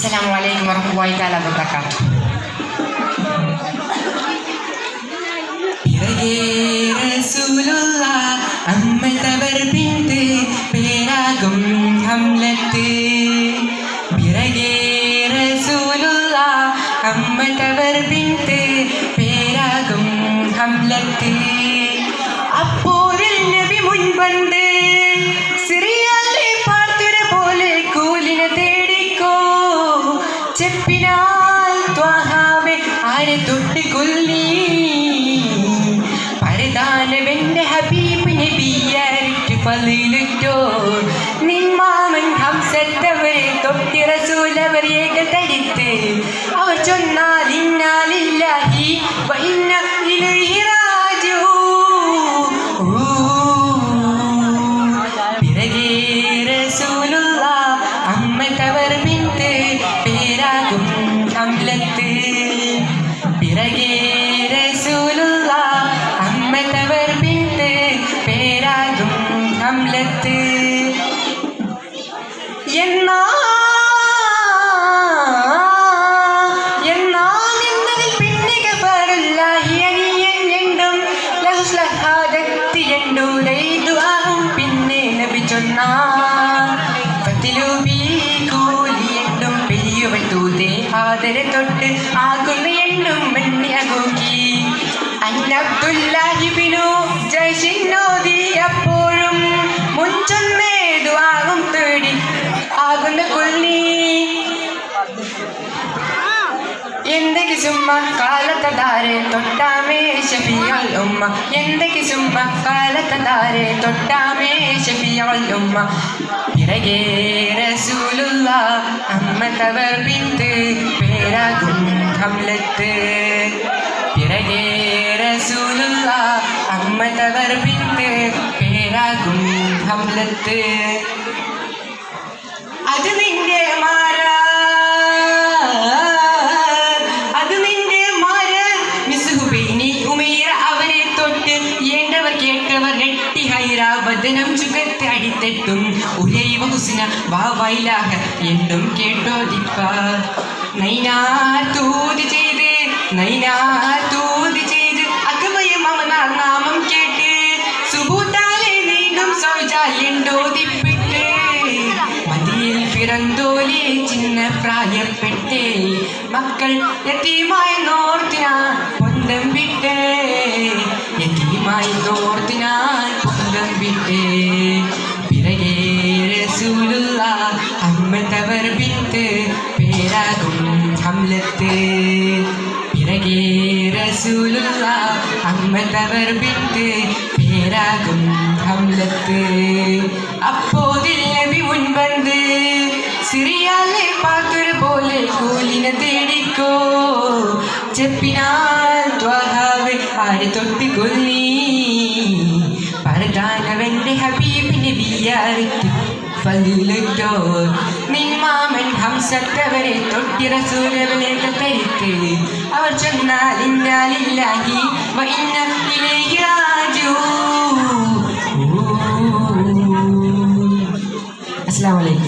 Assalamualaikum warahmatullahi taala wabarakatuh. பிறகே ரசூலுல்லா அம்மதவர் பின்து பேராகும் ஹம்லத்து. பிறகே ரசூலுல்லா அம்மதவர் பின்து பேராகும் ஹம்லத்து. அப்போதில் நபி முன் வந்து சிறியாலே பார்த்துட போலே கூலின தேடிக்கோ. చెప్పినాల్ ത്വഹാവേ ആരെ തൊട്ടുകൊല്ലി പരദാനവന്റെ ഹബീബ് നബിയാരിട്ട് ഫളിലിട്ടോ. നിന്മാമൻ ഹംസത്തവരെ തൊട്ടി റസൂലവർ ഏകതടിത്ത് അവർ ചൊന്നാൽ ഇന്നാലില്ലാഹി വ ഇന്നാ ഇലൈഹി റാജിഊൻ. പിറകേ റസൂലുള്ളാ അമ്മതവർ ബിന്ത് പേരാകും ഹംലത്ത്. പിറകേ റസൂലുള്ളാ അമ്മതവർ ബിന്ത് പേരാകും ഹംലത്ത്. എന്നതിൽ പിന്നെ ഗഫറുല്ലാഹി അനിയൻ എണ്ടും ലഹുസ്ലഹാദത്തി എണ്ടൂലൈദുആഹും പിന്നെ നബി ചൊന്നാർ. ഫത്തിലൂബി കൂലി എണ്ടും പെരിയവൻ തൂതേ ആദരെ തൊട്ട് ആകുന്ന എണ്ണും മണ്ണിയകൂക്കി. അന്നബ്ദുല്ലാഹിബിനു ജയ്ഷിന്നോദി അപ്പോഴും മുൻചൊന്നേതു ആകും തേടി ആകുന്ന കൊല്ലി. എന്തൊക്കെ ചുമ്മ കാലത്തതാരെ തൊട്ടാമേ ഷഫീഉൽ ഉമ്മ. എന്തൊക്കെ ചുമ്മ കാലത്തതാരെ തൊട്ടാമേ ഷഫീഉൽ ഉമ്മ. പിറകേ റസൂലുള്ളാ അമ്മതവർ ബിന്ത് പേരാകും ഹംലത്ത്. പിറകേ റസൂലുള്ളാ അമ്മതവർ ബിന്ത് പേരാകും ഹംലത്ത്. അത് നിന്റെ മാര മിസ്ഹുബൈനി ഉമൈറ അവരെ തൊട്ട് ഏണ്ടവർ കേട്ടവർ നെട്ടി ഹൈറ വദനം ചുകത്ത് അടിത്തെട്ടും ഉലൈവ ഹുസ്ന വാവൈലാഹ എന്നും കേട്ടോദിപ്പ. നൈനാർ തൂത് ചെയ്ത് അകവയും അവനാർ നാമം കേട്ട് സുബൂത്താലെ നീണ്ടും സൗജാല്യണ്ടോദിപ്പിട്ട്. മദിയിൽ പിറന്തോലി ചിന്ന പ്രായപ്പെട്ടേ മക്കൾ യതീമായി നോർത്തിനാൻ പൊന്തം വിട്ടേ. യതീമായി നോർത്തിനാൻ പൊന്തം വിട്ടേ. പിറകേ റസൂലുള്ളാ അമ്മതവർ ബിന്ത് പേരാകും ഹംലത്ത്. പിറകേ റസൂലുള്ളാ അമ്മതവർ ബിന്ത് പേരാകും ഹംലത്ത്. அப்போதில் நபி முன் வந்து சிறியாலே பார்த்துற போலே கூலின தேடிக்கோ. చెప్పినాల్ ത്വഹാവേ ആരെ തൊട്ടുകൊല്ലി പരദാനവന്റെ ഹബീബ് നബിയാരിട്ട് ഫളിലിട്ടോ. നിന്മാമൻ ഹംസത്തവരെ തൊട്ടി റസൂലവലേക്ക് തരിത്ത് അവർ ചൊന്നാൽ ഇന്നാലില്ലാഹി വ ഇന്നാ ഇലൈഹി റാജിഊൻ. അസ്സലാമു അലൈക്കും.